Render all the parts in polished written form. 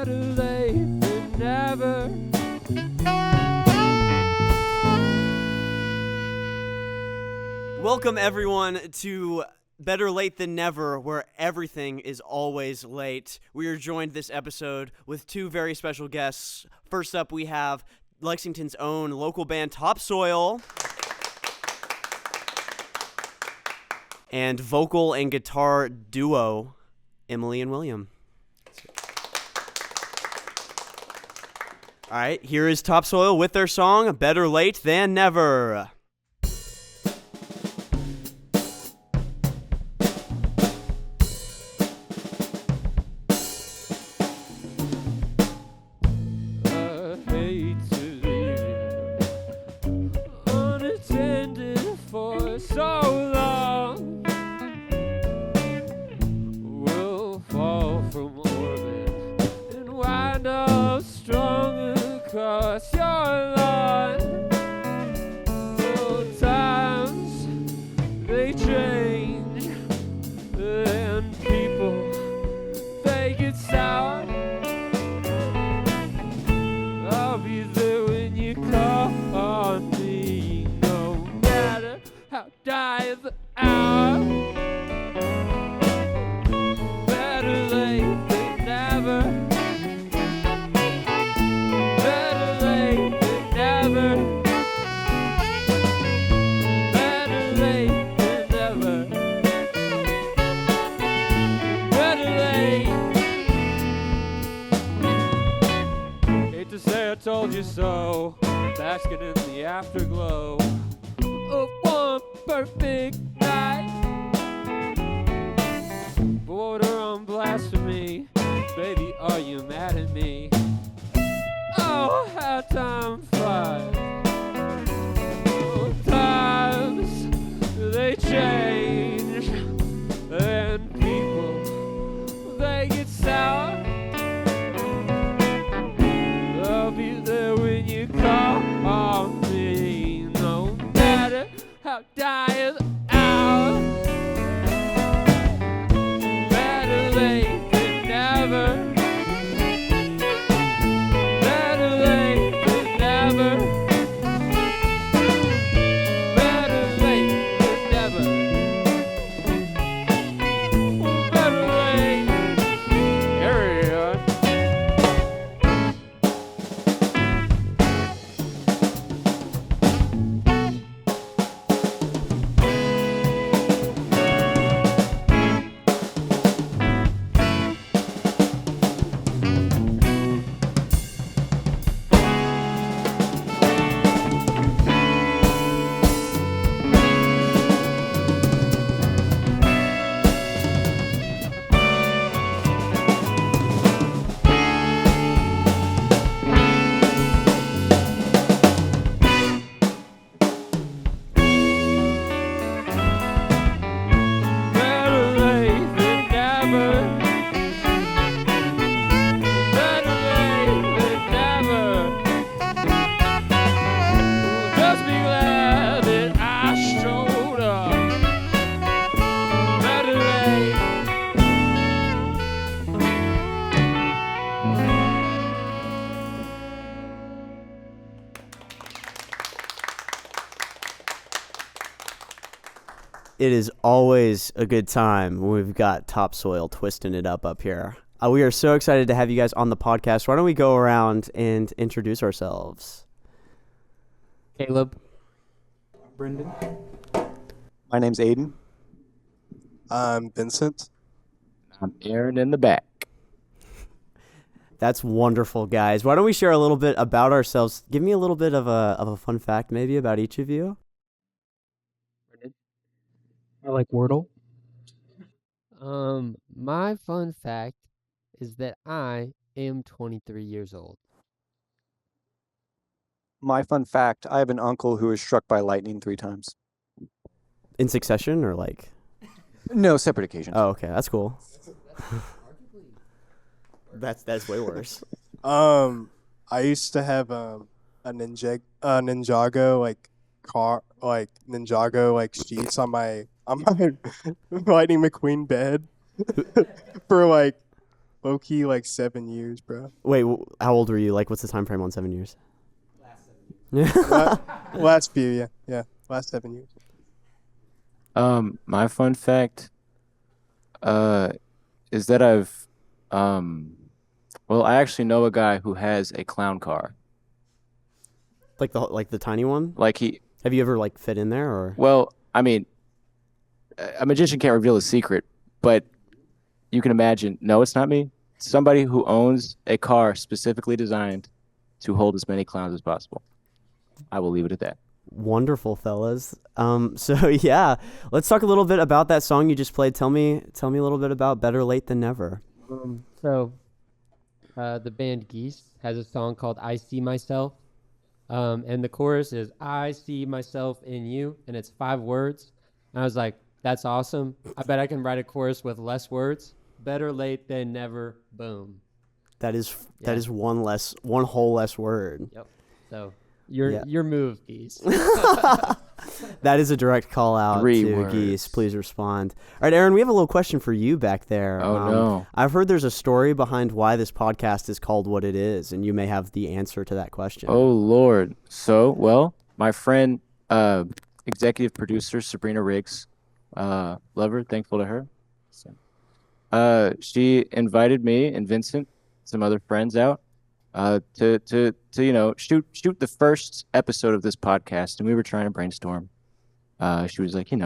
Better late than never. Welcome, everyone, to Better Late Than Never, where everything is always late. We are joined this episode with two very special guests. First up, we have Lexington's own local band Topsoil and vocal and guitar duo Emily and William. All right, here is Topsoil with their song Better Late Than Never. Told you so, basking in the afterglow of one perfect night. Border on blasphemy, baby, are you mad at me? Oh, how time flies. Oh, times, they change, and people, they get sour. I'll be there when you call on me, no matter how dire the hour. Better late than never. Better late than never. Better late than never. Better late. Here we are. It is always a good time when we've got Topsoil twisting it up here. We are so excited to have you guys on the podcast. Why don't we go around and introduce ourselves? Caleb. Brendan. My name's Aiden. I'm Vincent. I'm Aaron in the back. That's wonderful, guys. Why don't we share a little bit about ourselves? Give me a little bit of a fun fact maybe about each of you. I like Wordle. My fun fact is that I am 23 years old. My fun fact, I have an uncle who was struck by lightning 3 times. In succession or like? No, separate occasions. Oh, okay. That's cool. That's way worse. I used to have a Ninjago sheets on my Lightning McQueen bed for Low key, like 7 years, bro. Wait, how old were you? Like, what's the time frame on 7 years? Last few, yeah. Yeah, last 7 years. My fun fact, is that I actually know a guy who has a clown car. Like the tiny one? Like Have you ever like fit in there or? well, I mean, a magician can't reveal a secret, but you can imagine. No, it's not me. Somebody who owns a car specifically designed to hold as many clowns as possible. I will leave it at that. Wonderful, fellas. So yeah, let's talk a little bit about that song you just played. Tell me a little bit about Better Late Than Never. The band Geese has a song called I See Myself. And the chorus is, I see myself in you, and it's 5 words. And I was like, that's awesome. I bet I can write a chorus with less words. Better late than never, boom. That is one whole less word. Yep. So your move, Geese. That is a direct call out 3 to words. Geese. Please respond. All right, Aaron, we have a little question for you back there. Oh, no. I've heard there's a story behind why this podcast is called what it is, and you may have the answer to that question. Oh, Lord. So, well, my friend, executive producer Sabrina Riggs, love her, thankful to her. She invited me and Vincent, some other friends out, to shoot the first episode of this podcast, and we were trying to brainstorm. She was like, you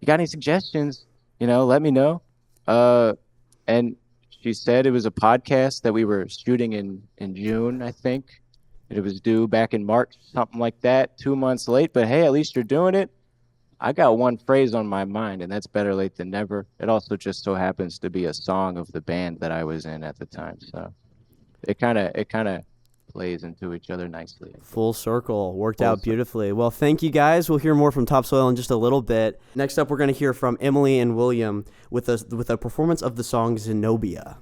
got any suggestions? Let me know. And she said it was a podcast that we were shooting in June, I think. It was due back in March, something like that, 2 months late. But hey, at least you're doing it. I got one phrase on my mind, and that's better late than never. It also just so happens to be a song of the band that I was in at the time. So it kind of plays into each other nicely. Full circle. Worked out beautifully. Well, thank you guys. We'll hear more from Topsoil in just a little bit. Next up, we're going to hear from Emily and William with a performance of the song Zenobia.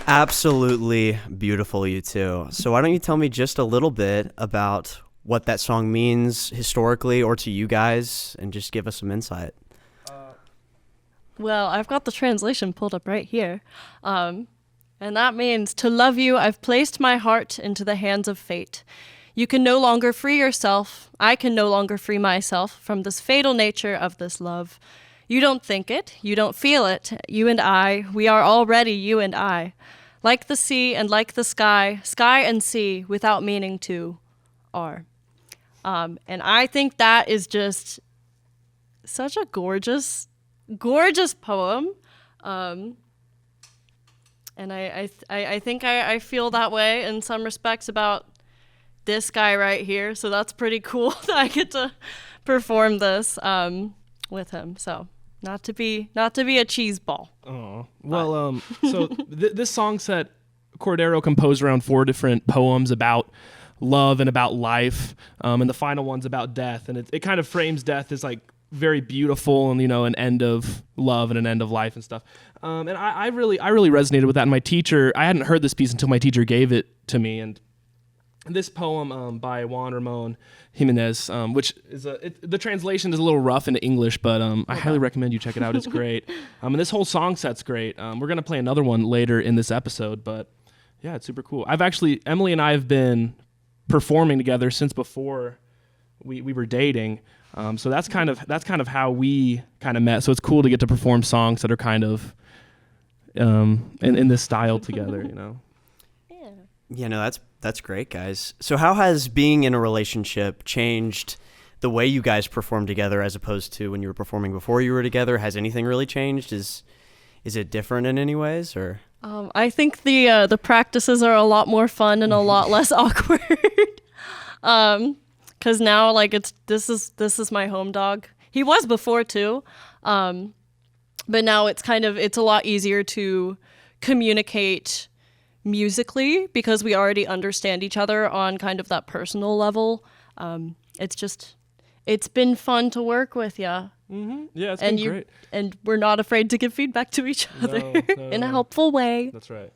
Absolutely beautiful, you two. So why don't you tell me just a little bit about what that song means historically or to you guys, and just give us some insight. Well, I've got the translation pulled up right here. And that means, to love you, I've placed my heart into the hands of fate. You can no longer free yourself. I can no longer free myself from this fatal nature of this love. You don't think it. You don't feel it. You and I, we are already you and I. Like the sea and like the sky, sky and sea, without meaning to, are. And I think that is just such a gorgeous, gorgeous poem. And I think I feel that way in some respects about this guy right here. So that's pretty cool that I get to perform this with him. So not to be a cheese ball. Oh, well, so this song set Cordero composed around 4 different poems about love and about life, and the final one's about death, and it kind of frames death as like very beautiful and, you know, an end of love and an end of life and stuff. And I really resonated with that. And my teacher, I hadn't heard this piece until my teacher gave it to me, and this poem by Juan Ramon Jimenez, which is the translation is a little rough into English, but I highly recommend you check it out. It's great. And this whole song set's great. We're going to play another one later in this episode, but yeah, it's super cool. Emily and I have been performing together since before we were dating. So that's kind of how we kind of met. So it's cool to get to perform songs that are kind of in this style together, you know? Yeah, no, that's great, guys. So how has being in a relationship changed the way you guys perform together as opposed to when you were performing before you were together? Has anything really changed? Is it different in any ways, or? I think the practices are a lot more fun and a lot less awkward. Because now, like, this is my home dog. He was before too, but now it's a lot easier to communicate musically because we already understand each other on kind of that personal level. It's been fun to work with, yeah. Mm-hmm. Yeah, it's been great. And we're not afraid to give feedback to each other in a helpful way. That's right.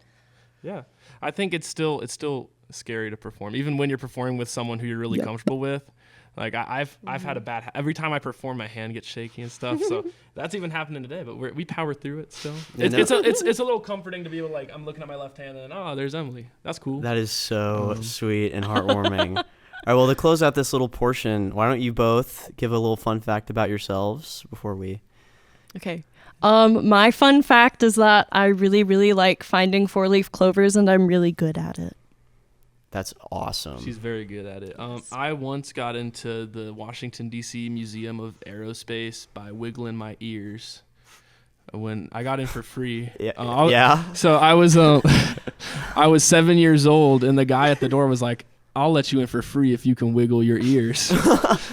Yeah, I think it's still scary to perform, even when you're performing with someone who you're really comfortable with. Like I've had every time I perform, my hand gets shaky and stuff. So that's even happening today, but we power through it still. It's a little comforting to be able to, like, I'm looking at my left hand and there's Emily. That's cool. That is so sweet and heartwarming. All right, well, to close out this little portion, why don't you both give a little fun fact about yourselves before we... Okay. My fun fact is that I really, really like finding 4-leaf clovers, and I'm really good at it. That's awesome. She's very good at it. I once got into the Washington, D.C. Museum of Aerospace by wiggling my ears when I got in for free. Yeah. So I was I was 7 years old, and the guy at the door was like, I'll let you in for free if you can wiggle your ears.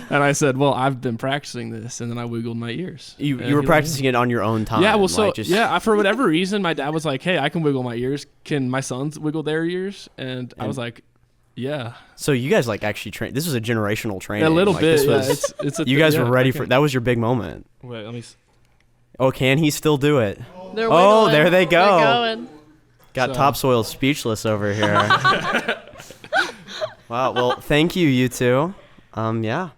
And I said, well, I've been practicing this. And then I wiggled my ears. You were practicing it on your own time. Yeah, well, for whatever reason, my dad was like, hey, I can wiggle my ears. Can my sons wiggle their ears? And I was like, yeah. So you guys, like, actually trained. This was a generational training. A little bit. You guys were ready for... That was your big moment. Wait, let me... Oh, can he still do it? They're wiggling. There they go. They're going. Got Topsoil speechless over here. Wow. Well, thank you two. Yeah.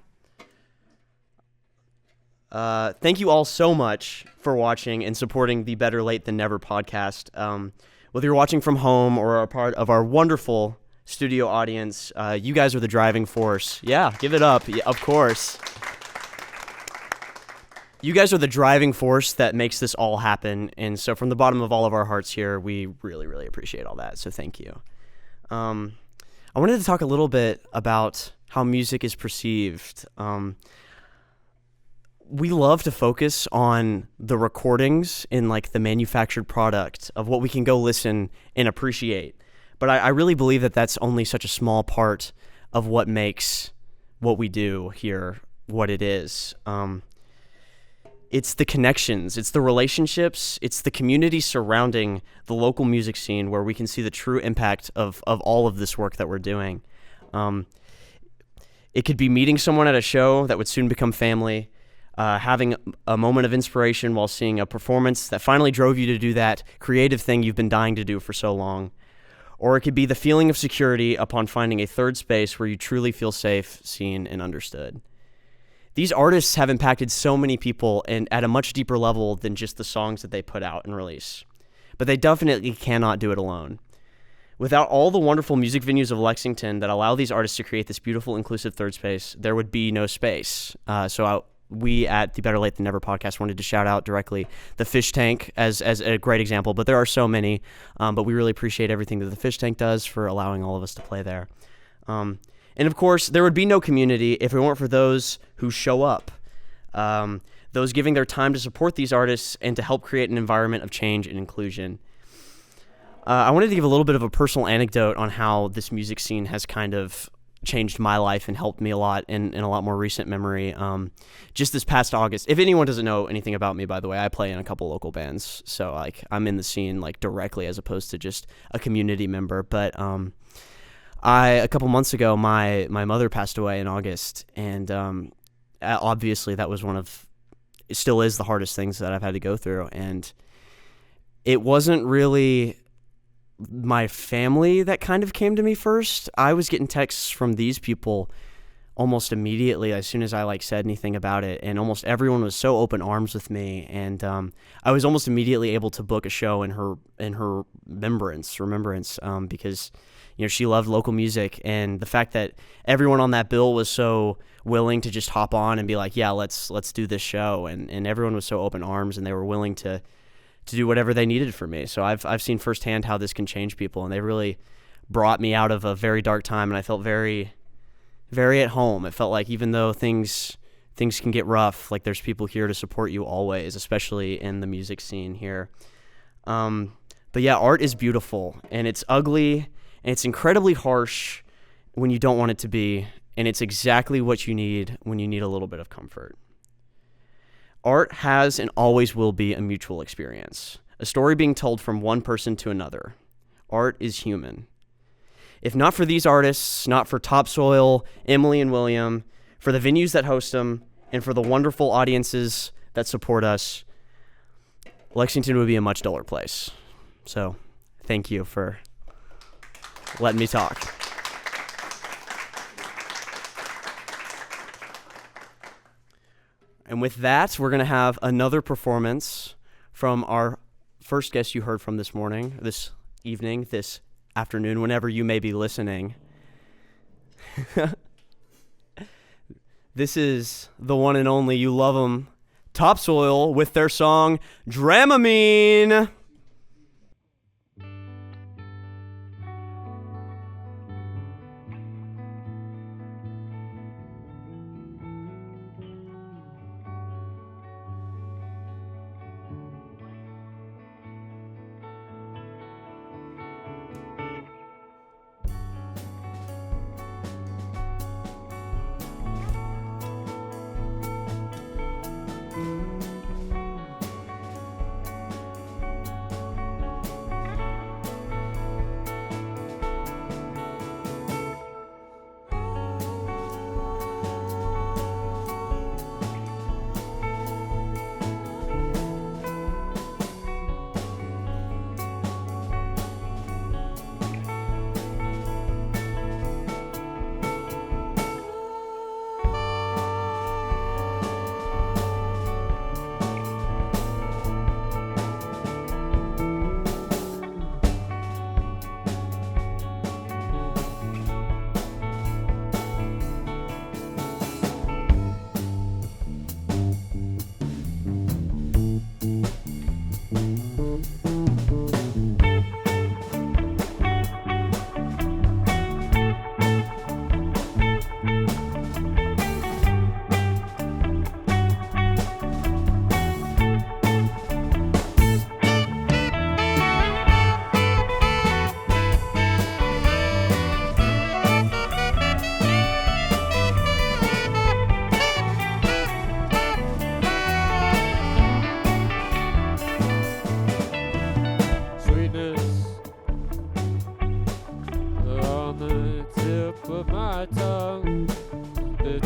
Thank you all so much for watching and supporting the Better Late Than Never podcast. Whether you're watching from home or are part of our wonderful studio audience, you guys are the driving force. Yeah, give it up. Yeah, of course. You guys are the driving force that makes this all happen. And so from the bottom of all of our hearts here, we really, really appreciate all that. So thank you. I wanted to talk a little bit about how music is perceived. We love to focus on the recordings in, like, the manufactured product of what we can go listen and appreciate. But I really believe that that's only such a small part of what makes what we do here what it is. It's the connections, it's the relationships, it's the community surrounding the local music scene where we can see the true impact of all of this work that we're doing. It could be meeting someone at a show that would soon become family, having a moment of inspiration while seeing a performance that finally drove you to do that creative thing you've been dying to do for so long. Or it could be the feeling of security upon finding a third space where you truly feel safe, seen, and understood. These artists have impacted so many people and at a much deeper level than just the songs that they put out and release. But they definitely cannot do it alone. Without all the wonderful music venues of Lexington that allow these artists to create this beautiful, inclusive third space, there would be no space. We at the Better Late Than Never podcast wanted to shout out directly the Fish Tank as a great example, but there are so many. But we really appreciate everything that the Fish Tank does for allowing all of us to play there. And of course, there would be no community if it weren't for those who show up, those giving their time to support these artists and to help create an environment of change and inclusion. I wanted to give a little bit of a personal anecdote on how this music scene has kind of changed my life and helped me a lot in a lot more recent memory. Just this past August, if anyone doesn't know anything about me, by the way, I play in a couple local bands, so like I'm in the scene like directly as opposed to just a community member. But a couple months ago, my mother passed away in August, and obviously that was it still is the hardest things that I've had to go through, and it wasn't really my family that kind of came to me first. I was getting texts from these people almost immediately as soon as I like said anything about it, and almost everyone was so open arms with me, and I was almost immediately able to book a show in her remembrance because she loved local music, and the fact that everyone on that bill was so willing to just hop on and be like, yeah, let's do this show, and everyone was so open arms, and they were willing to do whatever they needed for me. So I've seen firsthand how this can change people, and they really brought me out of a very dark time, and I felt very, very at home. It felt like even though things can get rough, like there's people here to support you always, especially in the music scene here. But yeah, art is beautiful, and it's ugly, and it's incredibly harsh when you don't want it to be, and it's exactly what you need when you need a little bit of comfort. Art has and always will be a mutual experience, a story being told from one person to another. Art is human. If not for these artists, not for Topsoil, Emily and William, for the venues that host them, and for the wonderful audiences that support us, Lexington would be a much duller place. So, thank you for letting me talk. And with that, we're going to have another performance from our first guest you heard from this morning, this evening, this afternoon, whenever you may be listening. This is the one and only, you love them, Topsoil, with their song Dramamine.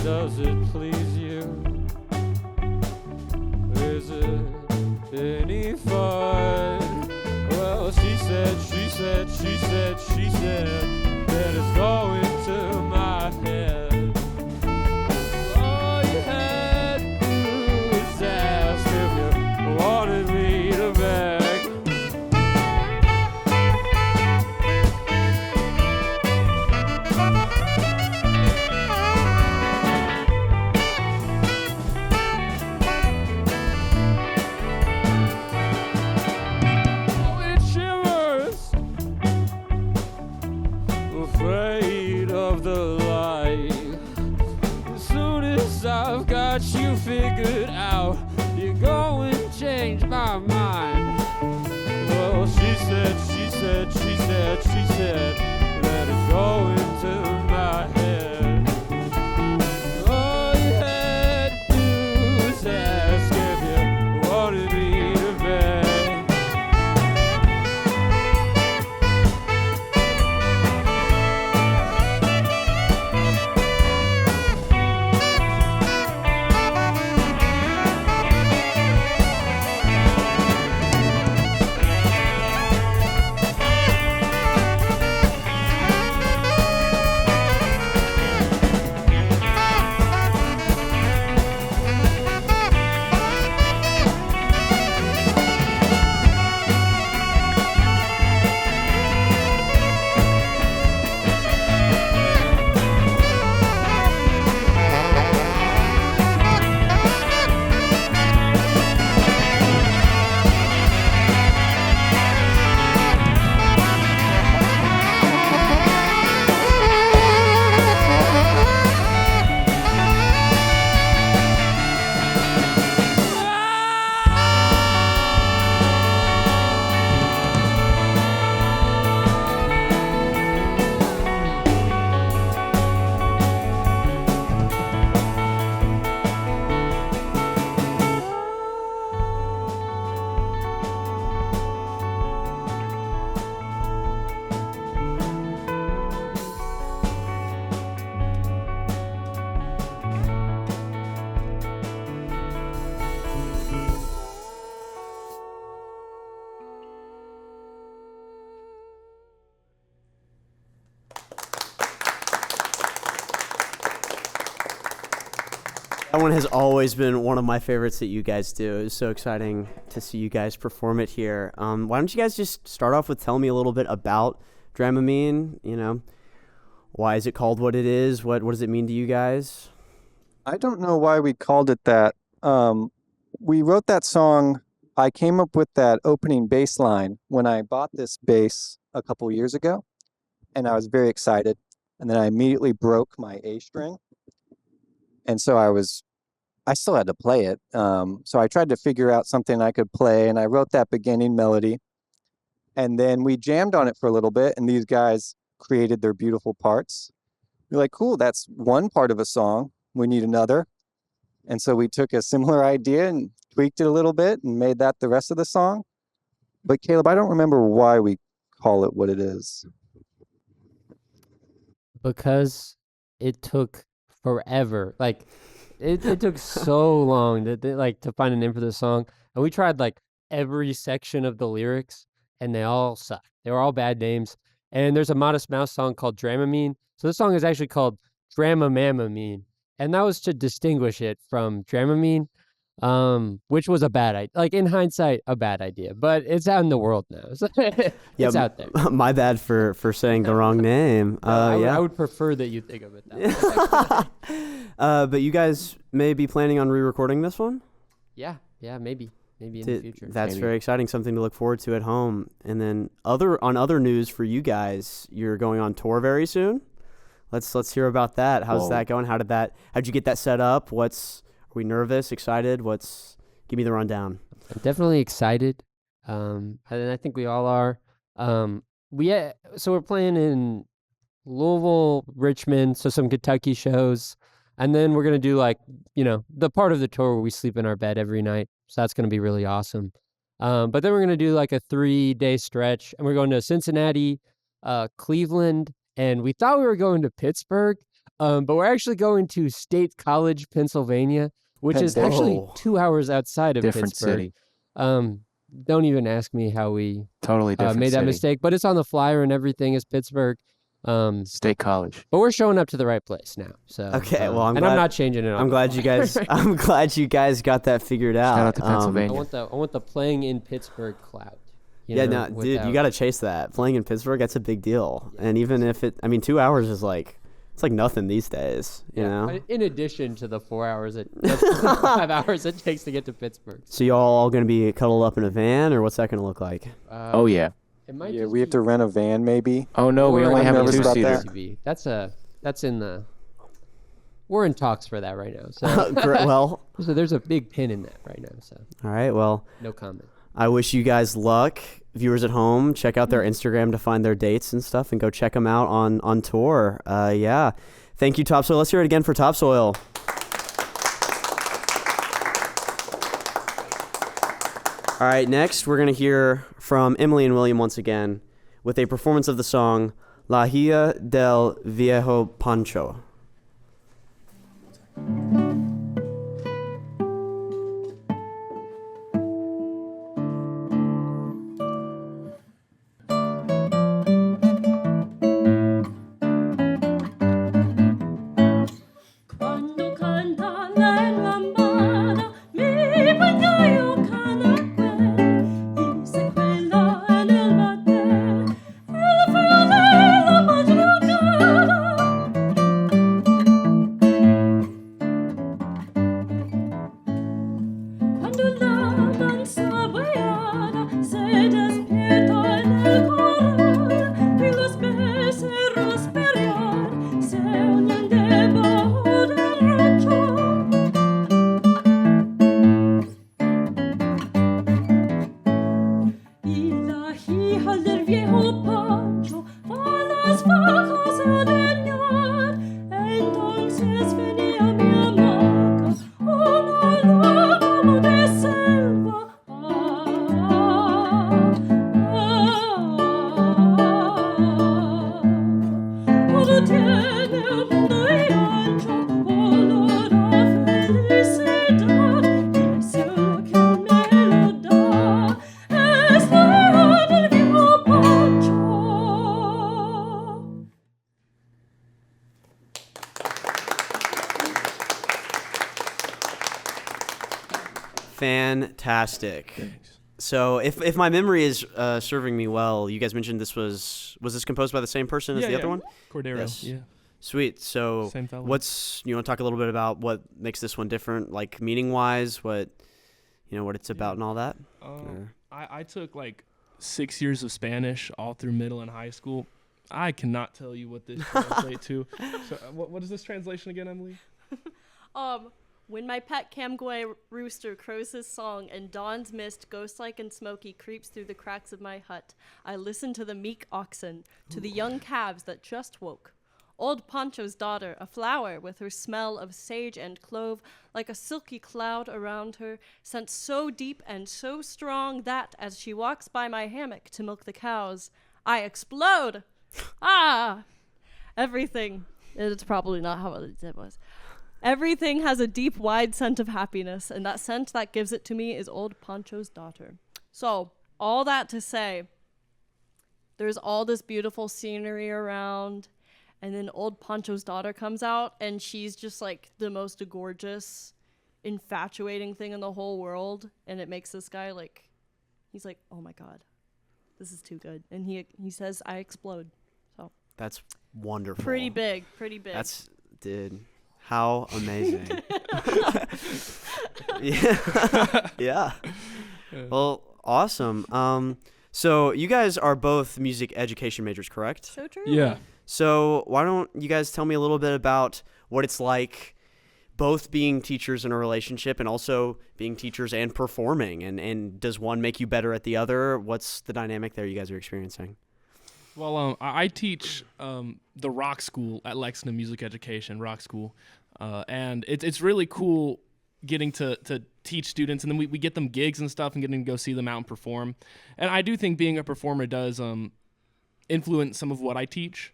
Does it please you? Is it any fun? Well, she said that it's going to my head. All you had to do was ask if you wanted me to beg. Afraid of the light. As soon as I've got you figured out, you're going to change my mind. Well, she said That one has always been one of my favorites that you guys do. It's so exciting to see you guys perform it here. Why don't you guys just start off with telling me a little bit about Dramamine? You know, why is it called what it is? What does it mean to you guys? I don't know why we called it that. We wrote that song. I came up with that opening bass line when I bought this bass a couple years ago, and I was very excited. And then I immediately broke my A string. And so I still had to play it. So I tried to figure out something I could play, and I wrote that beginning melody. And then we jammed on it for a little bit, and these guys created their beautiful parts. We're like, cool, that's one part of a song. We need another. And so we took a similar idea and tweaked it a little bit and made that the rest of the song. But Caleb, I don't remember why we call it what it is. Because it took forever. Like it took so long to find a name for the song. And we tried like every section of the lyrics and they all sucked. They were all bad names. And there's a Modest Mouse song called Dramamine. So this song is actually called Dramamamamine. And that was to distinguish it from Dramamine, which was a bad idea. Like in hindsight, a bad idea. But it's out in the world now. It's out there. My bad for saying the wrong name. I would prefer that you think of it that way. But you guys may be planning on re-recording this one? Yeah, maybe in the future. That's very exciting, something to look forward to at home. And then other news for you guys, you're going on tour very soon. Let's hear about that. How's that going? How'd you get that set up? Are we nervous, excited? Give me the rundown. I'm definitely excited. And I think we all are. So we're playing in Louisville, Richmond, so some Kentucky shows. And then we're going to do the part of the tour where we sleep in our bed every night. So that's going to be really awesome. But then we're going to do like a 3-day stretch, and we're going to Cincinnati, Cleveland, and we thought we were going to Pittsburgh, but we're actually going to State College, Pennsylvania, which is actually 2 hours outside of Different Pittsburgh. city. Don't even ask me how we Totally different made that city. mistake, but it's on the flyer and everything is Pittsburgh. State College. But we're showing up to the right place now. So Okay, well, I'm not changing it. I'm glad you guys. I'm glad you guys got that figured out. Shout out to Pennsylvania. I want the playing in Pittsburgh clout. Dude, you got to chase that. Playing in Pittsburgh, that's a big deal. Yeah, and even if 2 hours is it's like nothing these days, you know? In addition to the 4 hours, 5 hours it takes to get to Pittsburgh. So y'all all going to be cuddled up in a van, or what's that going to look like? Oh, yeah. It might We have to rent a van maybe. Oh, no, we only have a nervous about that. two-seater. We're in talks for that right now. So, Well, so there's a big pin in that right now. So all right, well. No comment. I wish you guys luck. Viewers at home, check out their Instagram to find their dates and stuff, and go check them out on tour. Yeah. Thank you, Topsoil. Let's hear it again for Topsoil. All right, next we're going to hear from Emily and William once again with a performance of the song La Hija del Viejo Pancho. Fantastic. Thanks. So if my memory is serving me well, you guys mentioned this was this composed by the same person as the other one? Cordero. Yes. Yeah. Sweet. So Same fella. you want to talk a little bit about what makes this one different, like meaning wise, what it's about and all that? I took like 6 years of Spanish all through middle and high school. I cannot tell you what this translates to. So what is this translation again, Emily? When my pet camgway rooster crows his song and dawn's mist, ghost-like and smoky, creeps through the cracks of my hut, I listen to the meek oxen, to the young calves that just woke. Old Pancho's daughter, a flower with her smell of sage and clove, like a silky cloud around her, scent so deep and so strong that, as she walks by my hammock to milk the cows, I explode! Ah! Everything. It's probably not how it was. Everything has a deep, wide scent of happiness, and that scent that gives it to me is Old Pancho's daughter. So, all that to say, there's all this beautiful scenery around, and then Old Pancho's daughter comes out, and she's just like the most gorgeous, infatuating thing in the whole world, and it makes this guy like, he's like, oh my god, this is too good, and he says, I explode. So That's wonderful. pretty big. Dude, how amazing. Yeah. Well, awesome. So you guys are both music education majors, correct? So true. Yeah. So why don't you guys tell me a little bit about what it's like both being teachers in a relationship and also being teachers and performing, and does one make you better at the other? What's the dynamic there you guys are experiencing? Well, I teach the rock school at Lexington Music Education, rock school, and it's really cool getting to teach students, and then we get them gigs and stuff and getting to go see them out and perform. And I do think being a performer does influence some of what I teach,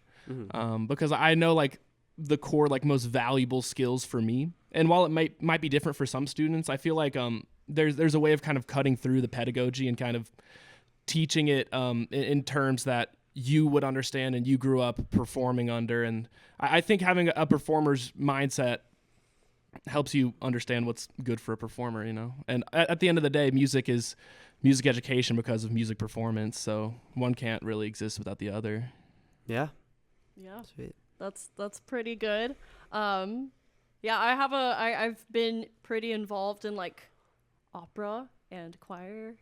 because I know like the core, like most valuable skills for me. And while it might be different for some students, I feel like there's a way of kind of cutting through the pedagogy and kind of teaching it in terms that you would understand and you grew up performing under. And I think having a performer's mindset helps you understand what's good for a performer, And at the end of the day, music is music education because of music performance. So one can't really exist without the other. Yeah. Sweet. That's pretty good. I've been pretty involved in like opera and choir,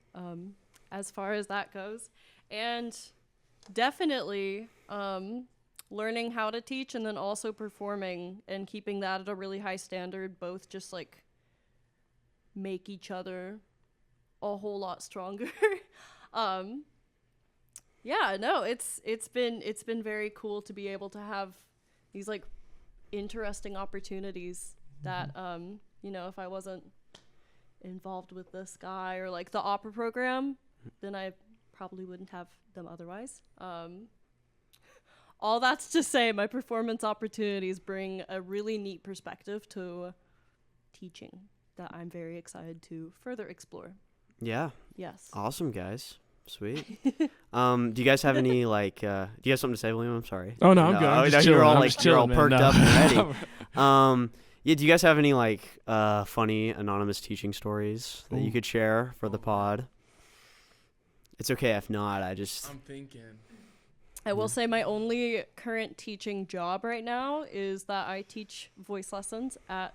as far as that goes, and definitely learning how to teach and then also performing and keeping that at a really high standard, both just like make each other a whole lot stronger. It's been very cool to be able to have these like interesting opportunities that if I wasn't involved with this guy or like the opera program, then I probably wouldn't have them otherwise. All that's to say, my performance opportunities bring a really neat perspective to teaching that I'm very excited to further explore. Yeah. Yes. Awesome, guys. Sweet. Do you guys have any like? Do you have something to say, William? I'm sorry. Oh no, I'm good. I'm just You're chilling. all I'm like just you're all chilling, man. perked No. up and ready. Yeah. Do you guys have any like funny anonymous teaching stories that you could share for the pod? It's okay if not. I'm thinking. I will say my only current teaching job right now is that I teach voice lessons at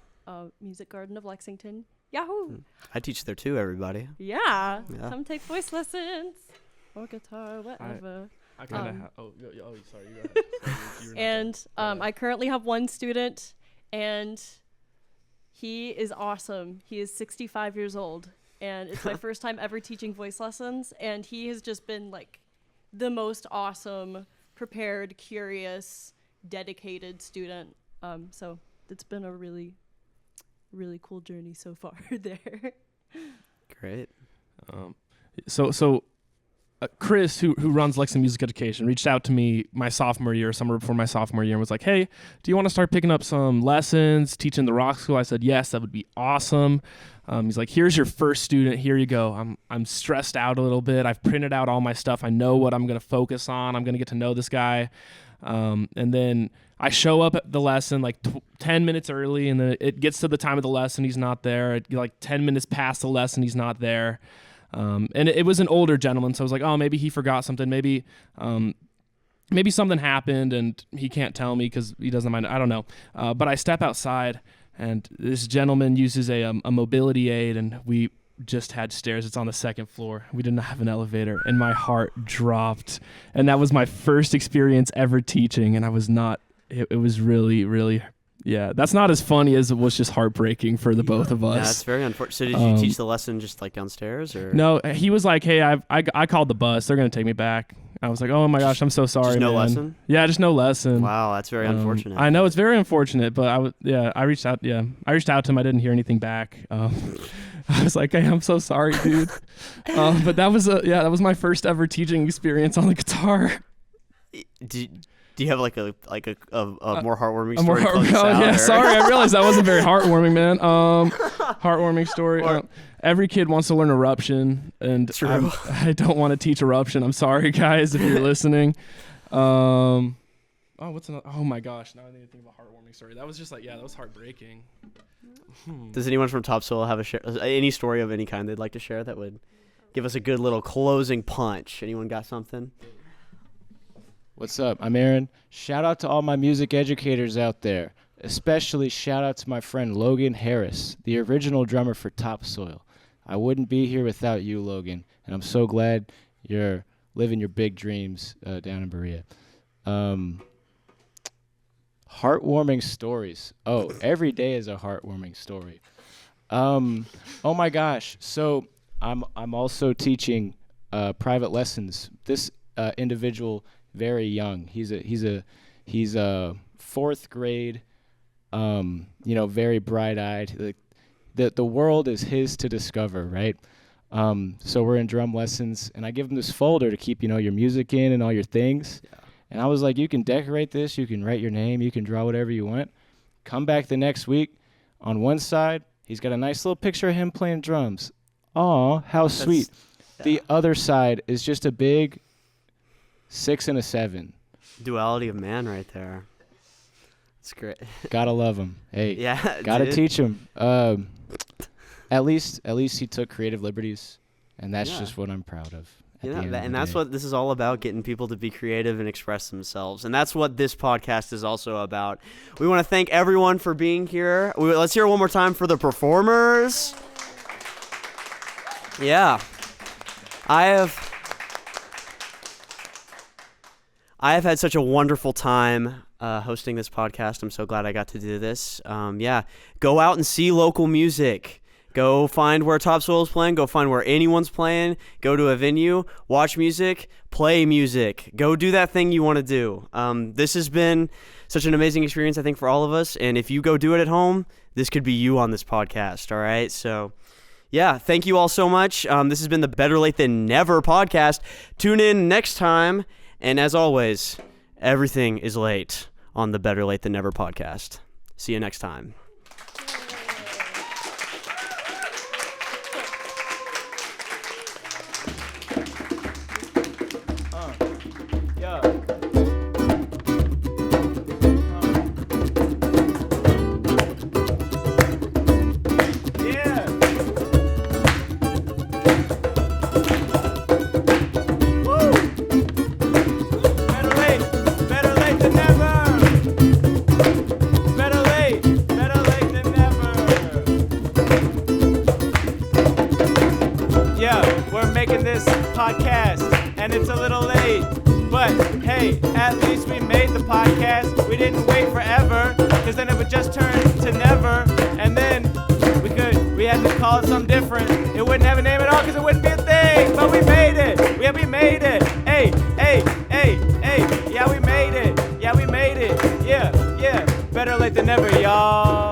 Music Garden of Lexington. Yahoo! I teach there too, everybody. Yeah. Yeah. Come take voice lessons or guitar, whatever. I kind of sorry, you go ahead. You were not And done. I currently have one student, and he is awesome. He is 65 years old, and it's my first time ever teaching voice lessons, and he has just been like the most awesome, prepared, curious, dedicated student. So it's been a really, really cool journey so far there. Great. So Chris, who runs Lexington Music Education, reached out to me my sophomore year, summer before my sophomore year, and was like, hey, do you want to start picking up some lessons, teaching the rock school? I said, yes, that would be awesome. He's like, here's your first student. Here you go. I'm stressed out a little bit. I've printed out all my stuff. I know what I'm going to focus on. I'm going to get to know this guy. And then I show up at the lesson like 10 minutes early, and then it gets to the time of the lesson, he's not there. Like 10 minutes past the lesson, he's not there. And it was an older gentleman, so I was like, oh, maybe he forgot something. Maybe something happened and he can't tell me because he doesn't mind. I don't know. But I step outside, and this gentleman uses a mobility aid, and we just had stairs. It's on the second floor. We did not have an elevator, and my heart dropped. And that was my first experience ever teaching, and I was not. It was really, really. Yeah, that's not as funny as it was just heartbreaking for the both of us. Yeah, that's very unfortunate. So did you teach the lesson just like downstairs, or? No, he was like, hey, I called the bus. They're going to take me back. I was like, oh my gosh, I'm so sorry, just no man. lesson? Yeah, just no lesson. Wow, that's very unfortunate. I know it's very unfortunate, but I reached out. Yeah, I reached out to him. I didn't hear anything back. I was like, hey, I'm so sorry, dude. But that was my first ever teaching experience on the guitar. Do you have like a more heartwarming story? Yeah, sorry, I realized that wasn't very heartwarming, man. Heartwarming story. Every kid wants to learn eruption, and I don't want to teach eruption. I'm sorry, guys, if you're listening. What's another? Oh my gosh, now I need to think of a heartwarming story. That was just like, that was heartbreaking. Does anyone from Topsoil have any story of any kind they'd like to share that would give us a good little closing punch? Anyone got something? What's up? I'm Aaron. Shout out to all my music educators out there. Especially shout out to my friend Logan Harris, the original drummer for Topsoil. I wouldn't be here without you, Logan, and I'm so glad you're living your big dreams down in Berea. Heartwarming stories. Oh, every day is a heartwarming story. Oh my gosh. So I'm also teaching private lessons. This individual, very young. He's a fourth grade. Very bright-eyed. The world is his to discover, right? So we're in drum lessons, and I give him this folder to keep, your music in and all your things. Yeah. And I was like, you can decorate this, you can write your name, you can draw whatever you want. Come back the next week. On one side, he's got a nice little picture of him playing drums. Aw, how sweet. Yeah. The other side is just a big 6 and a 7. Duality of man right there. It's great. Gotta love him. Hey, yeah, gotta teach him. At least he took creative liberties, and that's just what I'm proud of. And that's what this is all about, getting people to be creative and express themselves. And that's what this podcast is also about. We want to thank everyone for being here. Let's hear it one more time for the performers. Yeah. I have had such a wonderful time hosting this podcast. I'm so glad I got to do this. Go out and see local music. Go find where Topsoil is playing. Go find where anyone's playing. Go to a venue. Watch music. Play music. Go do that thing you want to do. This has been such an amazing experience, I think, for all of us. And if you go do it at home, this could be you on this podcast, all right? So, yeah, thank you all so much. This has been the Better Late Than Never podcast. Tune in next time. And as always, everything is late on the Better Late Than Never podcast. See you next time. Podcast, and it's a little late, but hey, at least we made the podcast. We didn't wait forever, because then it would just turn to never, and then we had to call it something different. It wouldn't have a name at all, because it wouldn't be a thing, but we made it. We made it. Hey, yeah, we made it. Yeah, better late than never, y'all.